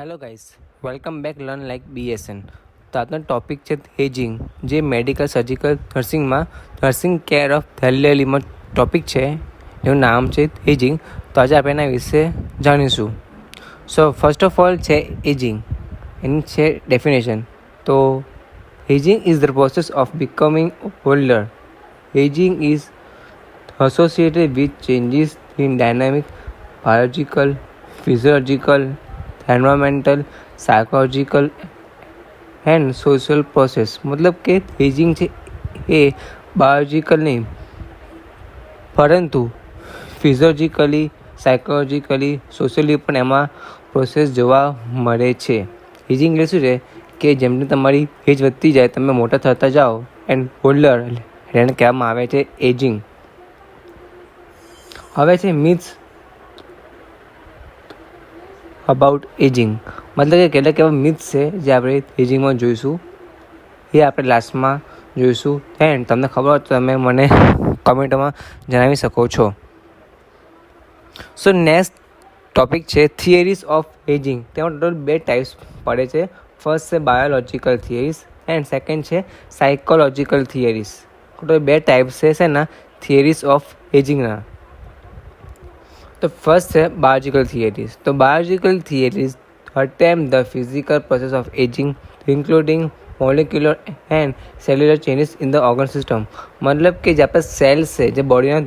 Hello guys, welcome back learn like BSN. તો આજનો topic છે એજિંગ, જે medical surgical nursing care of એલ્ડરલીમાં ટોપિક છે. એનું નામ છે એજિંગ. તો આજે આપણે એના વિશે જાણીશું. સો ફર્સ્ટ ઓફ ઓલ છે એજિંગ, એની છે ડેફિનેશન. તો ageing is the process of becoming older. Ageing is associated with changes in dynamic, biological, physiological, environmental, psychological and social process. मतलब કે એજિંગ છે એ બાયોલોજીકલ નહીં પરંતુ ફિઝિયોલોજીકલી, સાયકોલોજીકલી, સોશિયલી પણ એમાં પ્રોસેસ જોવા મળે છે. એજિંગ એટલે શું છે કે જેમ જેમ તમારી એજ વધતી જાય, તમે મોટા થતા જાઓ એન્ડ ઓલ્ડર એને કહેવામાં આવે છે એજિંગ. હવે છે મિથ્સ અબાઉટ એજિંગ, મતલબ કે કેટલાક એવા મિથ્સ છે જે આપણે એજિંગમાં જોઈશું, એ આપણે લાસ્ટમાં જોઈશું. એન્ડ તમને ખબર હોય તો તમે મને કમેન્ટમાં જણાવી શકો છો. સો નેક્સ્ટ ટોપિક છે થિયરીઝ ઓફ એજિંગ. તેમાં ટોટલ 2 ટાઈપ્સ પડે છે. ફર્સ્ટ છે બાયોલોજીકલ થિયરીઝ એન્ડ સેકન્ડ છે સાયકોલોજીકલ થિયરીઝ. ટોટલ 2 ટાઈપ્સ છે એના થિયરીઝ ઓફ એજિંગના. તો ફર્સ્ટ છે biological theories. તો biological theories attempt the physical process of aging, including molecular and cellular changes in the organ system. મતલબ કે જે આપણા સેલ્સ છે, જે બોડીના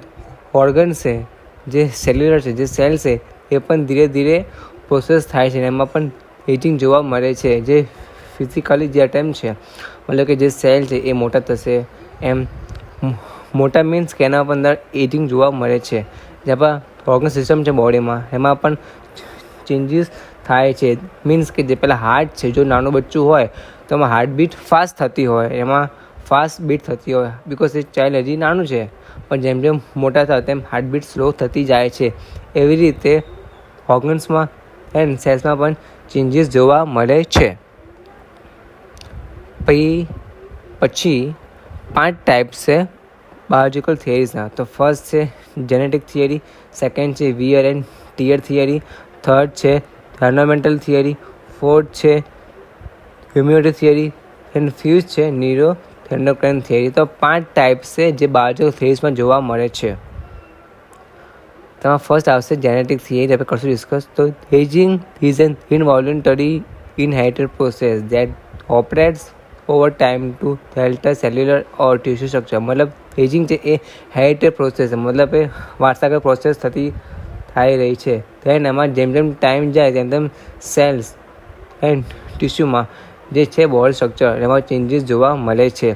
ઓર્ગન છે, જે સેલ્યુલર છે, જે સેલ છે, એ પણ ધીરે ધીરે પ્રોસેસ થાય છે. એમાં પણ એજિંગ જોવા મળે છે. જે ફિઝિકલી જે અટેમ્પ છે, મતલબ કે જે સેલ છે એ મોટા થશે, એમ મોટા મીન્સ કે એના અંદર એજિંગ જોવા મળે છે. જે આપણા ઓર્ગન સિસ્ટમ છે બોડીમાં, એમાં પણ ચેન્જીસ થાય છે. મીન્સ કે જે પહેલાં હાર્ટ છે, જો નાનું બચ્ચું હોય તો એમાં હાર્ટબીટ ફાસ્ટ થતી હોય, એમાં ફાસ્ટ બીટ થતી હોય બિકોઝ એ ચાઇલ્ડ હજી નાનું છે. પણ જેમ જેમ મોટા થાય તેમ હાર્ટબીટ સ્લો થતી જાય છે. એવી રીતે ઓર્ગન્સમાં એન્ડ સેલ્સમાં પણ ચેન્જીસ જોવા મળે છે. પછી 5 ટાઈપ્સ છે બાયોલોજીકલ થિયરીઝના. તો ફર્સ્ટ છે જેનેટિક થિયરી, સેકન્ડ છે wear and tear theory, third છે એન્વાયરમેન્ટલ થિયરી, ફોર્થ છે ઇમ્યુનિટી થિયરી એન્ડ ફિફ્થ છે ન્યુરો એન્ડોક્રાઇન થિયરી. તો 5 ટાઈપ્સ છે જે બાયોલોજીકલ થિયરીઝમાં જોવા મળે છે. તેમાં ફર્સ્ટ આવશે જેનેટિક થિયરી. આપણે કરશું ડિસ્કસ. તો ageing is an involuntary inherited process that operates over time to alter cellular or tissue structure. મતલબ એજિંગ છે એ હેરિટેડ પ્રોસેસ છે, મતલબ એ વારસાગત પ્રોસેસ થઈ રહી છે. then એમાં જેમ જેમ ટાઈમ જાય તેમ તેમ સેલ્સ એન્ડ ટિશ્યુમાં જે છે બોડી સ્ટ્રક્ચર, એમાં ચેન્જીસ જોવા મળે છે.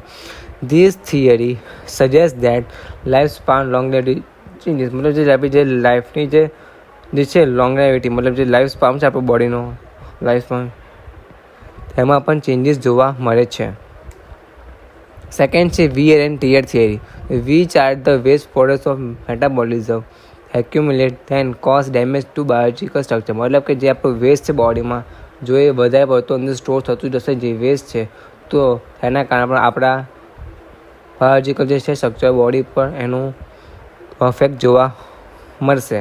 This theory suggest that life span longevity changes, મતલબ જે આપણી જે લાઈફની જે છે લોંગેવિટી, મતલબ જે લાઈફ સ્પાન છે આપણું બોડીનો લાઈફ સ્પાન, એમાં પણ ચેન્જીસ જોવા મળે છે. સેકન્ડ છે wear and tear theory. Which are the waste products of metabolism accumulate and cause damage to biological structure. મતલબ કે જે આપણું વેસ્ટ છે બોડીમાં, જો એ વધારે પડતો અંદર સ્ટોર થતું જશે જે વેસ્ટ છે, તો એના કારણે આપણા બાયોલોજીકલ જે છે સ્ટ્રક્ચર બોડી પર એનું અફેક્ટ જોવા મળશે.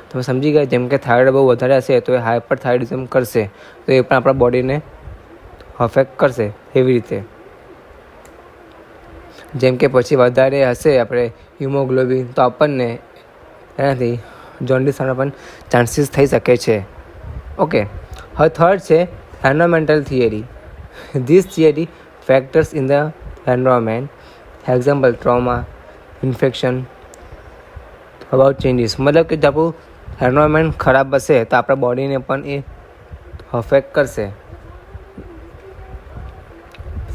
તમે સમજી ગયા. જેમ કે થાઇરોઇડ બહુ વધારે હશે તો એ હાઇપર થાઇરોઇડિઝમ કરશે, તો એ પણ આપણા બોડીને અફેક્ટ કરશે. એવી રીતે જેમ કે પછી વધારે હશે આપણે હિમોગ્લોબિન, તો આપણને એનાથી જોન્ડિસ થવાના પણ ચાન્સીસ થઈ શકે છે. ઓકે, હવે થર્ડ છે environmental theory. This theory factors in the environment, example trauma, infection, about changes. મતલબ કે જો આપણું એન્વાયરમેન્ટ ખરાબ હશે તો આપણા બોડીને પણ એ અફેક્ટ કરશે.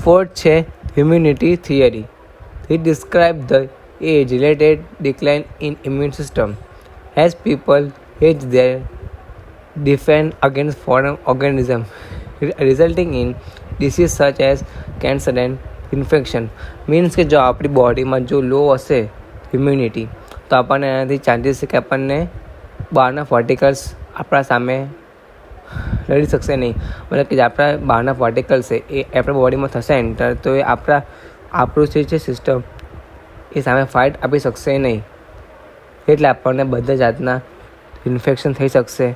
ફોર્થ છે immunity theory. It describes the age-related decline in immune system. As people age, they defend against foreign organisms, resulting in disease such as cancer and infection. Means કે જો આપણી બોડીમાં જો લો હશે ઇમ્યુનિટી, તો આપણને એનાથી ચાન્સીસ છે કે આપણને બહારના પાર્ટિકલ્સ આપણા સામે લડી શકશે નહીં. મતલબ કે જે આપણા બહારના પાર્ટિકલ્સ છે એ આપણા બોડીમાં થશે એન્ટર, તો એ આપણું જે છે સિસ્ટમ એ સામે ફાઇટ આપી શકશે નહીં. એટલે આપણને બધા જાતના ઇન્ફેક્શન થઈ શકશે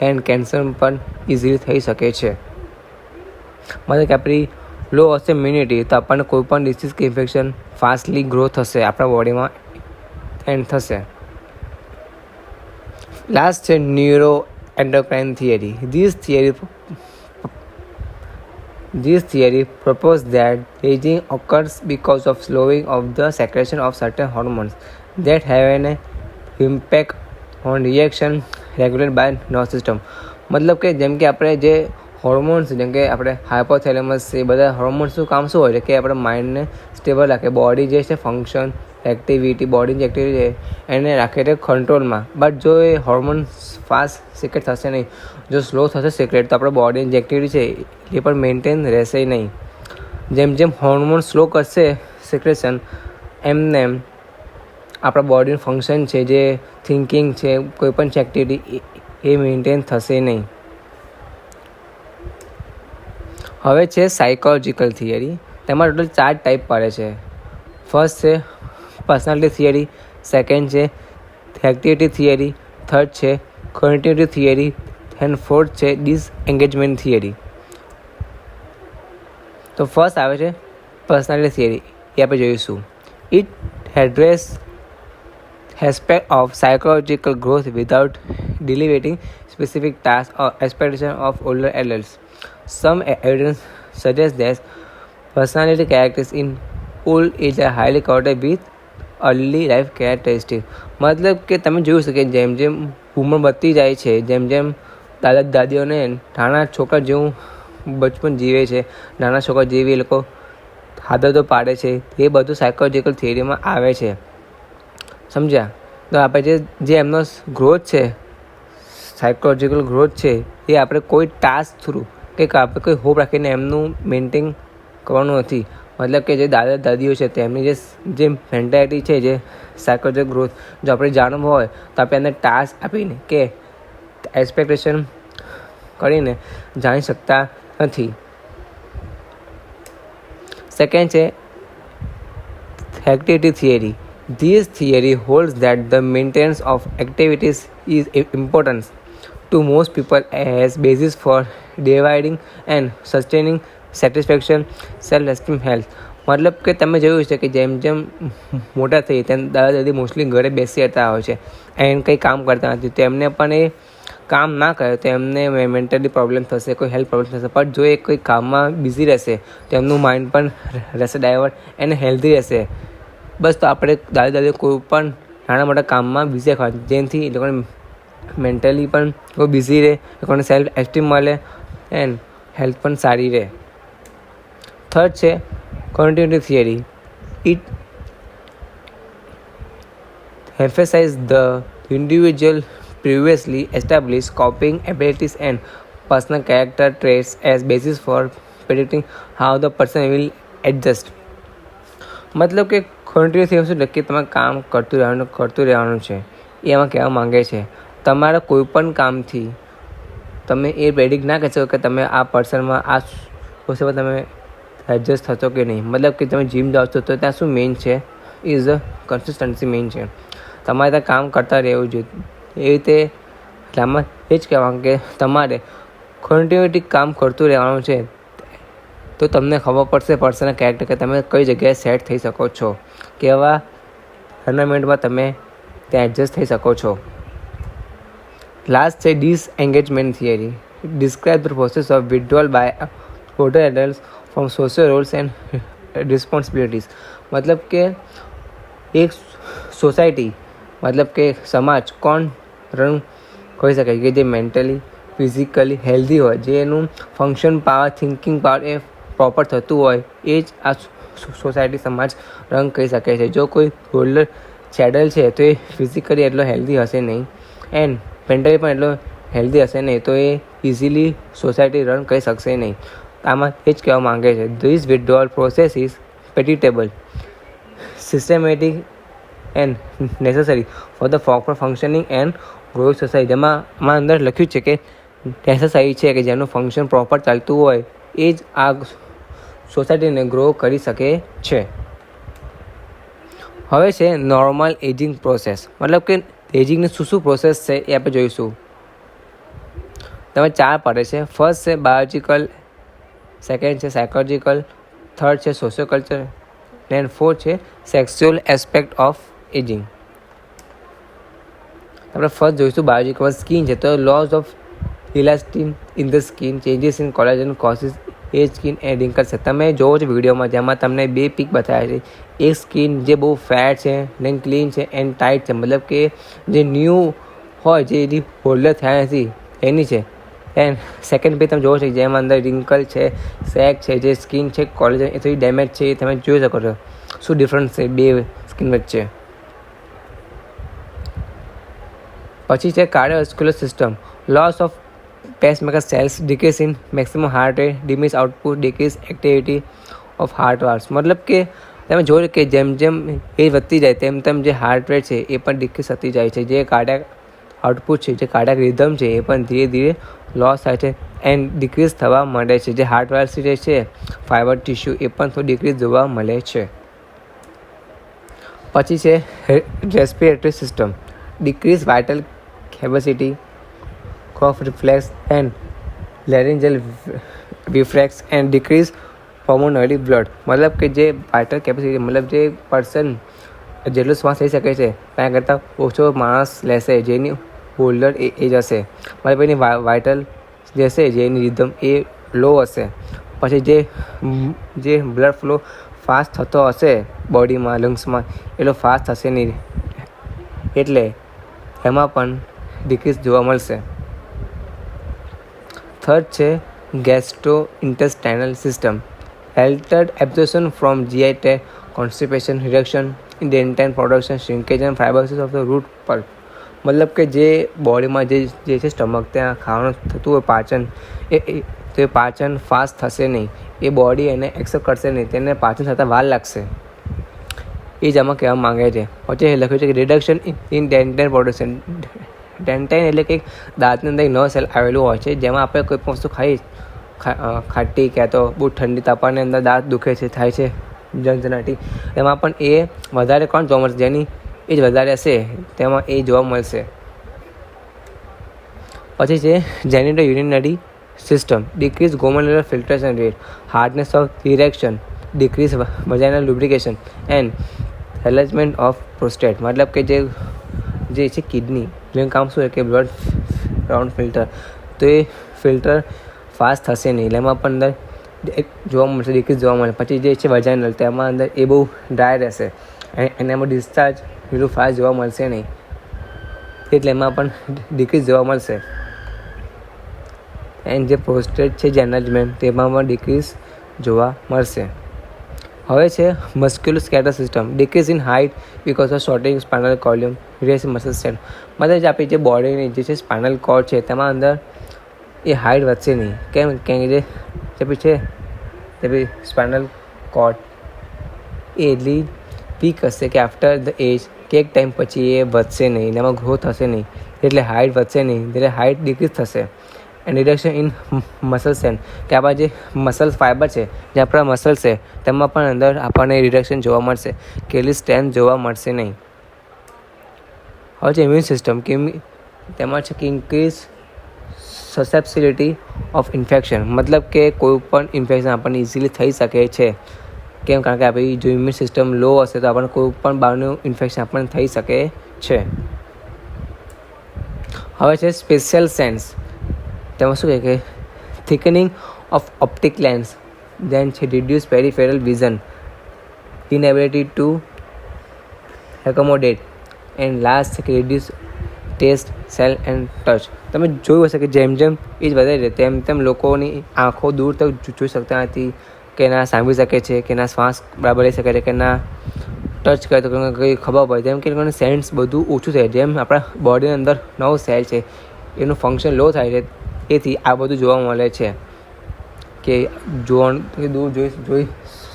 એન્ડ કેન્સર પણ ઇઝીલી થઈ શકે છે. મતલબ કે આપણી લો હશે ઇમ્યુનિટી તો આપણને કોઈ પણ ડિસીઝ કે ઇન્ફેક્શન ફાસ્ટલી ગ્રો થશે આપણા બોડીમાં એન્ડ થશે. લાસ્ટ છે neuro endocrine theory. This theory proposed that aging occurs because of slowing of the secretion of certain hormones that have an impact on reaction regulated by nervous system. મતલબ કે જેમ કે આપણે જે હોર્મોન્સ જેમ કે આપણે હાઇપોથેલેમસ એ બધા હોર્મોન્સનું કામ શું હોય છે કે આપણે માઇન્ડને સ્ટેબલ રાખે, બોડી જે છે ફંક્શન એક્ટિવિટી બોડીની એક્ટિવિટી છે એને રાખે છે કંટ્રોલમાં. બટ જો એ હોર્મોન્સ ફાસ્ટ સિક્રેટ થશે નહીં, જો સ્લો થશે સિક્રેટ તો આપણે બોડીની જે એક્ટિવિટી છે એ પણ મેન્ટેન રહેશે નહીં. જેમ જેમ હોર્મોન સ્લો કરશે સિક્રેશન એમને આપણા બોડીનું ફંક્શન છે જે થિંકિંગ છે કોઈ પણ એક્ટિવિટી એ મેન્ટેન થશે નહીં. હવે છે સાયકોલોજીકલ થિયરી. તેમાં ટોટલ 4 ટાઈપ પડે છે. ફર્સ્ટ છે પર્સનાલિટી થિયરી, સેકન્ડ છે એક્ટિવિટી થિયરી, થર્ડ છે કોગ્નિટિવ થિયરી એન્ડ ફોર્થ છે ડિસએન્ગેજમેન્ટ થિયરી. તો ફર્સ્ટ આવે છે પર્સનાલિટી થિયરી. એ આપણે જોઈશું. It address aspect of psychological growth without delegating specific tasks or expectations of older adults. Some evidence suggests that personality characteristics in old age are highly correlated with early life characteristics. મતલબ કે તમે જોયું છે કે જેમ જેમ ઉંમર વધતી જાય છે, જેમ જેમ દાદા દાદીઓને નાના છોકરા જેવું બચપન જીવે છે, નાના છોકરા જેવી એ લોકો આદતો પાડે છે, એ બધું સાયકોલોજીકલ થિયરીમાં આવે છે. સમજ્યા? તો આપણે જે એમનો ગ્રોથ છે સાયકોલોજીકલ ગ્રોથ છે એ આપણે કોઈ ટાસ્ક થ્રુ કે આપણે કોઈ હોપ રાખીને એમનું મેન્ટેન કરવાનું નથી. મતલબ કે જે દાદા દાદીઓ છે તેમની જે મેન્ટાલિટી છે જે સાયકોલોજીકલ ગ્રોથ જો આપણે જાણવું હોય તો આપણે એને ટાસ્ક આપીને કે એક્સપેક્ટેશન કરીને જાણી શકતા નથી. સેકન્ડ છે activity theory. This theory holds that the maintenance of activities is important to most people as basis for dividing and sustaining satisfaction, self-esteem, health. મતલબ કે તમે જોયું છે કે જેમ જેમ મોટા થઈ તેમ દાદા દાદી મોસ્ટલી ઘરે બેસી રહેતા હોય છે એન્ડ કંઈ કામ કરતા નથી. તો એમને પણ એ કામ ના કરે તો એમને મેન્ટલી પ્રોબ્લેમ થશે, કોઈ હેલ્થ પ્રોબ્લેમ થશે. પણ જો એ કોઈ કામમાં બિઝી રહેશે તો એમનું માઇન્ડ પણ રહેશે ડાયવર્ટ અને હેલ્ધી રહેશે. બસ તો આપણે દાદા દાદી કોઈ પણ નાના મોટા કામમાં બિઝી રાખવા જેનાથી એ લોકોને મેન્ટલી પણ કોઈ બિઝી રહે, એ લોકોને સેલ્ફ એસ્ટીમ મળે એન્ડ હેલ્થ પણ સારી રહે. થર્ડ છે cognitive theory. It emphasizes the individual previously established coping abilities and personal character traits as basis for predicting how the person will adjust. મતલબ કે કોગ્નિટિવ થિયરી શું કે તમારે કામ કરતું રહેવાનું છે. એમાં કહેવા માંગે છે તમારા કોઈ પણ કામથી તમે એ પ્રેડિક્ટ ના કરી શકો કે તમે આ પર્સનમાં આ વસ્તુમાં તમે એડજસ્ટ થશો કે નહીં. મતલબ કે તમે જીમ જાઓ છો તો ત્યાં શું મેઇન છે ઇઝ અ કન્સિસ્ટન્સી મેઇન છે. તમારે ત્યાં કામ કરતા રહેવું જોઈએ. એ રીતે આમાં એ જ કહેવાનું કે તમારે કન્ટિન્યુટી કામ કરતું રહેવાનું છે તો તમને ખબર પડશે પર્સનના કેરેક્ટર કે તમે કઈ જગ્યાએ સેટ થઈ શકો છો, કેવા એન્વાયરમેન્ટમાં તમે ત્યાં એડજસ્ટ થઈ શકો છો. લાસ્ટ છે disengagement theory. Describe the process of withdrawal by older adults from social roles and responsibilities. મતલબ કે એક સોસાયટી મતલબ કે સમાજ કોણ રન કરી શકે કે જે મેન્ટલી ફિઝિકલી હેલ્ધી હોય, જે એનું ફંક્શન પાવર થિંકિંગ પાવર એ પ્રોપર થતું હોય એ જ આ સોસાયટી સમાજ રન કરી શકે છે. જો કોઈ ઓલ્ડર ચેડલ છે તો એ ફિઝિકલી એટલો હેલ્ધી હશે નહીં એન્ડ મેન્ટલી પણ એટલો હેલ્ધી હશે નહીં તો એ ઇઝીલી સોસાયટી રન કરી શકશે નહીં. આમાં એ જ કહેવા માંગે છે this withdrawal process is predictable, systematic and necessary for the proper functioning and growth society. જેમાં અંદર લખ્યું છે કે નેસેસરી છે કે જેનું ફંક્શન પ્રોપર ચાલતું હોય એ જ આ સોસાયટીને ગ્રો કરી શકે છે. હવે છે નોર્મલ એજિંગ પ્રોસેસ. મતલબ કે એજિંગની શું પ્રોસેસ છે એ આપણે જોઈશું. તમે 4 પડે છે. ફર્સ્ટ છે બાયોલોજિકલ, સેકન્ડ છે સાયકોલોજિકલ, થર્ડ છે સોશિયોકલ્ચર એન્ડ ફોર્થ છે સેક્સ્યુઅલ એસ્પેક્ટ ઓફ એજિંગ. આપણે ફર્સ્ટ જોઈશું બાયોલોજિકલ. સ્કિન છે તો loss of elastin in the skin, changes in collagen causes age skin and wrinkles છે. તમે જોવો છો વિડીયોમાં જેમાં તમને 2 પિક બતાવ્યા છે. એક સ્કિન જે બહુ ફેટ છે, દેન ક્લીન છે એન્ડ ટાઇટ છે, મતલબ કે જે ન્યૂ હોય, જે એની હોલ્ડર થયા નથી એની છે. એન્ડ સેકન્ડ પેજ તમે જોવો છો જેમાં અંદર રિંકલ છે, સેક છે, જે સ્કિન છે કોલેજન એ થોડી ડેમેજ છે, એ તમે જોઈ શકો છો. શું ડિફરન્સ છે 2 સ્કિન વચ્ચે. પછી છે cardiovascular system, loss of pacemaker cells, decrease in maximum heart rate, diminish output, decrease activity of heart valves. મતલબ કે તમે જોયું કે જેમ જેમ એ વધતી જાય તેમ તેમ જે હાર્ટ રેટ છે એ પણ ડિક્રીઝ થતી જાય છે. જે કાર્ડિયાક આઉટપુટ છે, જે કાર્ડિયાક રિધમ છે એ પણ ધીરે ધીરે લોસ થાય છે એન્ડ ડિક્રીઝ થવા માંડે છે. જે હાર્ટ વાલ્સ જે છે ફાઇબર ટિશ્યુ એ પણ થોડું ડિક્રીઝ જોવા મળે છે. પછી છે respiratory system, decrease vital capacity, cough reflex and laryngeal reflex and decrease pulmonary blood. મતલબ કે જે વાઇટલ કેપેસિટી, મતલબ જે પર્સન જેટલો શ્વાસ લઈ શકે છે ત્યાં કરતાં ઓછો માણસ લેશે જેની હોલ્ડર એ જ હશે. મતલબ એની વાઇટલ જે હશે, જેની રિધમ એ લો હશે. પછી જે બ્લડ ફ્લો ફાસ્ટ થતો હશે બોડીમાં, લંગ્સમાં, એટલો ફાસ્ટ થશે નહીં, એટલે એમાં પણ ડિક્રીઝ જોવા મળશે. થર્ડ છે ગેસ્ટ્રોઇન્ટેસ્ટાઇનલ system, altered absorption from GI tract, constipation, reduction in the intestine production, shrinkage and fibrosis of the root pulp. મતલબ કે જે બોડીમાં જે છે સ્ટમક, ત્યાં ખાવાનું થતું હોય પાચન, એ પાચન ફાસ્ટ થશે નહીં, એ બોડી એને એક્સેપ્ટ કરશે નહીં, તેને પાચન થતાં વાર લાગશે. એ જ આમાં કહેવા માંગે છે. પછી લખ્યું છે કે રિડક્શન ઇન ડેન્ટાઇન પ્રોડક્શન. ડેન્ટાઇન એટલે કે દાંતની અંદર નવ સેલ આવેલું હોય છે, જેમાં આપણે કોઈ પણ વસ્તુ ખાટી ક્યાં તો બહુ ઠંડી તાપમાનની અંદર દાંત દુખે છે, થાય છે ઝંઝનાટી, એમાં પણ એ વધારે કોણ જોવા મળશે, જેની એ જ વધારે હશે તેમાં એ જોવા મળશે. પછી છે genital urinary system, decrease glomerular filtration rate, hardness of erection, decrease vaginal lubrication and enlargement of prostate. મતલબ કે જે છે કિડની, જેનું કામ શું છે કે બ્લડ રાઉન્ડ ફિલ્ટર, તો એ ફિલ્ટર ફાસ્ટ થશે નહીં, એમાં પણ અંદર જોવા મળશે, ડિક્રીઝ જોવા મળે. પછી જે છે વજાઇનલ, તેમાં અંદર એ બહુ ડ્રાય રહેશે અને એમાં ડિસ્ચાર્જ એટલું ફાસ્ટ જોવા મળશે નહીં, એટલે એમાં પણ ડિક્રીઝ જોવા મળશે. એન્ડ જે પ્રોસ્ટેટ છે જે એન્લાર્જમેન્ટ, તેમાં પણ ડિક્રીઝ જોવા મળશે. હવે છે musculoskeletal system, decrease in height because of shorting spinal column, reduce muscle strength. મતલબ જે આપણી જે બોડીની જે છે સ્પાઇનલ કોર્ડ છે તેમાં અંદર એ હાઇટ વધશે નહીં. કેમ કે જે છે તે સ્પાઇનલ કોર્ડ એ એટલી વીક હશે કે આફ્ટર ધ એજ, કે એક ટાઈમ પછી એ વધશે નહીં, એમાં ગ્રોથ થશે નહીં, એટલે હાઇટ વધશે નહીં, એટલે હાઇટ ડિક્રીઝ થશે. And reduction in muscle strength, કે આપણા જે મસલ ફાઇબર છે, જે આપણા મસલ છે તેમાં પણ અંદર આપણને રિડક્શન જોવા મળશે, કે એટલી સ્ટ્રેન્થ જોવા મળશે નહીં. હવે છે ઇમ્યુન સિસ્ટમ, કે તેમાં છે કે ઇન્ક્રીઝ સસેપ્સિબિલિટી ઓફ ઇન્ફેક્શન, મતલબ કે કોઈ પણ ઇન્ફેક્શન આપણને ઇઝીલી થઈ શકે છે. કેમ? કારણ કે આપણી જો ઇમ્યુન સિસ્ટમ લો હશે તો આપણને કોઈ પણ બહારનું ઇન્ફેક્શન આપણને થઈ શકે છે. હવે છે સ્પેશિયલ સેન્સ, તેમાં શું કહે કે thickening of optic lens, then છે reduce peripheral vision, inability to accommodate, and last છે કે reduce taste, smell and touch. તમે જોયું હશે કે જેમ જેમ એજ વધે છે તેમ તેમ લોકોની આંખો દૂર તક જોઈ શકતા નથી, કે ના સાંભળી શકે છે, કે ના શ્વાસ બરાબર લઈ શકે છે, કે ના ટચ કરે તો કંઈ ખબર પડે. જેમ કે લોકોને સેન્સ બધું ઓછું થાય. જેમ આપણા બોડીની અંદર 9 સેલ છે એનું ફંક્શન લો થાય છે, એથી આ બધું જોવા મળે છે કે દૂર જોઈ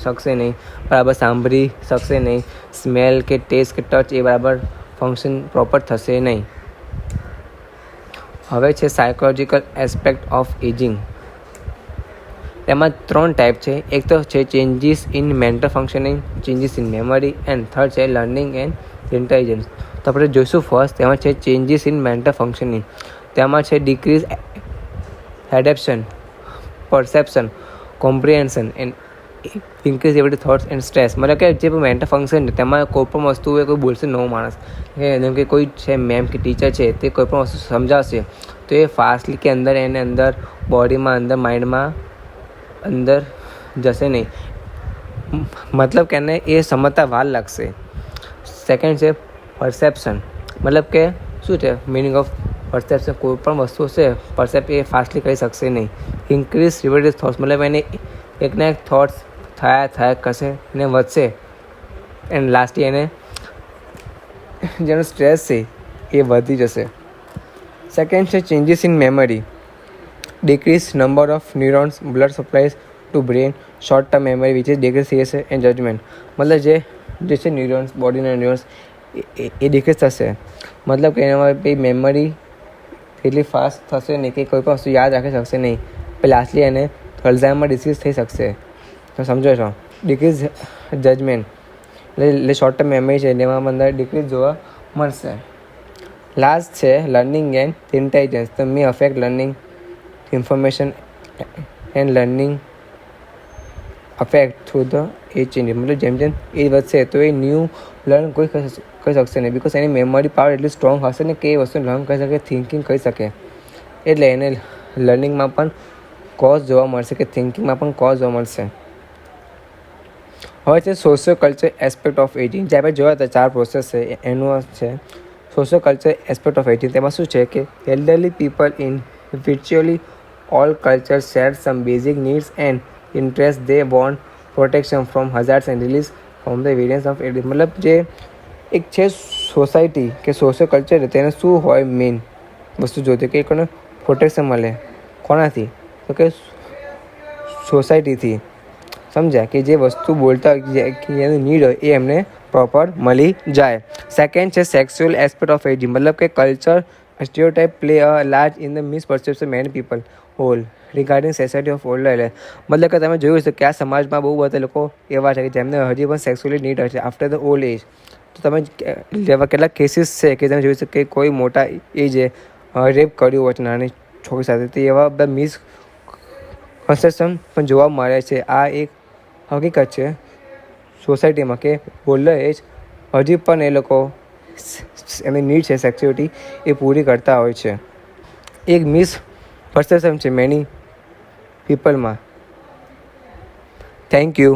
શકશે નહીં, બરાબર સાંભળી શકશે નહીં, સ્મેલ કે ટેસ્ટ કે ટચ એ બરાબર ફંક્શન પ્રોપર થશે નહીં. હવે છે સાયકોલોજીકલ એસ્પેક્ટ ઓફ એજિંગ. તેમાં 3 ટાઈપ છે. એક તો છે changes in mental functioning, changes in memory, and third છે લર્નિંગ એન્ડ ઇન્ટેલિજન્સ. તો આપણે જોઈશું ફર્સ્ટ, તેમાં છે ચેન્જીસ ઇન મેન્ટલ ફંક્શનિંગ. તેમાં છે decrease adaption, perception, comprehension and increase ability thoughts and stress. મતલબ કે જે મેન્ટલ ફંક્શન છે તેમાં કોઈ પણ વસ્તુ હોય કોઈ બોલશે નવો માણસ, જેમ કે કોઈ છે મેમ કે ટીચર છે તે કોઈ પણ વસ્તુ સમજાવશે તો એ ફાસ્ટલી કે એને અંદર બોડીમાં અંદર માઇન્ડમાં અંદર જશે નહીં. મતલબ કે એને એ સમજતા વાર લાગશે. સેકન્ડ છે પરસેપ્શન. મતલબ કે શું છે મિનિંગ ઓફ પરસેપ્શન? કોઈ પણ વસ્તુ હશે પરસેપ્ટ એ ફાસ્ટલી કરી શકશે નહીં. Increase repeated thoughts. મતલબ એને એકના એક થોટ્સ થયા કરશે એને વધશે. એન્ડ લાસ્ટલી એને જેનો સ્ટ્રેસ છે એ વધી જશે. સેકન્ડ છે changes in memory. Decrease number of neurons, blood supplies to brain, short term memory which is decrease CSA and judgement. મતલબ જે છે ન્યુરોન્સ, બોડીના ન્યુરોન્સ એ ડિક્રીઝ થશે. મતલબ કે એનામાં કંઈ મેમરી એટલી ફાસ્ટ થશે નહીં કે કોઈ પણ વસ્તુ યાદ રાખી શકશે નહીં. પછી લાસ્ટલી એને અલ્ઝાઇમર ડિસીઝ થઈ શકશે. તો સમજો છો. ડિક્રીઝ જજમેન્ટ એટલે શોર્ટ ટર્મ મેમરી છે એમાં અંદર ડિક્રીઝ જોવા મળશે. લાસ્ટ છે લર્નિંગ એન્ડ ઇન્ટેલિજન્સ. તો may affect learning information and learning affect through the age change. મતલબ જેમ જેમ એજ વધશે તો એ ન્યૂ લર્ન કોઈ કરી શકશે નહીં. બિકોઝ એની મેમરી પાવર એટલી સ્ટ્રોંગ હશે ને કે એ વસ્તુ લર્ન કરી શકે, થિંકિંગ કરી શકે. એટલે એને લર્નિંગમાં પણ કોઝ જોવા મળશે કે થિંકિંગમાં પણ કોઝ જોવા મળશે. હવે છે socio culture aspect of ageing. જે આપણે જોયા હતા 4 પ્રોસેસ છે એનું છે socio culture aspect of ageing. તેમાં શું છે કે elderly people in virtually all cultures share some basic needs and interests. They want protection from hazards and release from the variance of aging. મતલબ જે એક છે સોસાયટી કે સોશિયો કલ્ચર તેને શું હોય મેઇન વસ્તુ જોતી કે કોને પ્રોટેક્શન મળે. કોનાથી? તો કે સોસાયટીથી. સમજ્યા? કે જે વસ્તુ બોલતા હોય કે એની નીડ હોય એ એમને પ્રોપર મળી જાય. સેકન્ડ છે સેક્સ્યુઅલ એસ્પેક્ટ ઓફ એજિંગ. મતલબ કે culture stereotype play a large in the misperception many people hold regarding society of older age. મતલબ કે તમે જોયું છે કે આ સમાજમાં બહુ બધા લોકો એવા છે કે જેમને હજી પણ સેક્સ્યુઅલી નીડ હોય છે આફ્ટર ધ ઓલ્ડ એજ. તો તમે જેવા કેટલાક કેસીસ છે કે તમે જોયું છે કે કોઈ મોટા એજે રેપ કર્યું હોય છે નાની છોકરી સાથે. તો એવા બધા મિસકન્સેપ્શન પણ જોવા મળે છે. આ એક હકીકત છે સોસાયટીમાં કે ઓલ્ડર એજ હજી પણ એ લોકો એની નીડ છે સેક્સ્યુઅલિટી એ પૂરી કરતા હોય છે. એક મિસ પરસેપ્શન છે મેની પીપલમાં. Thank you.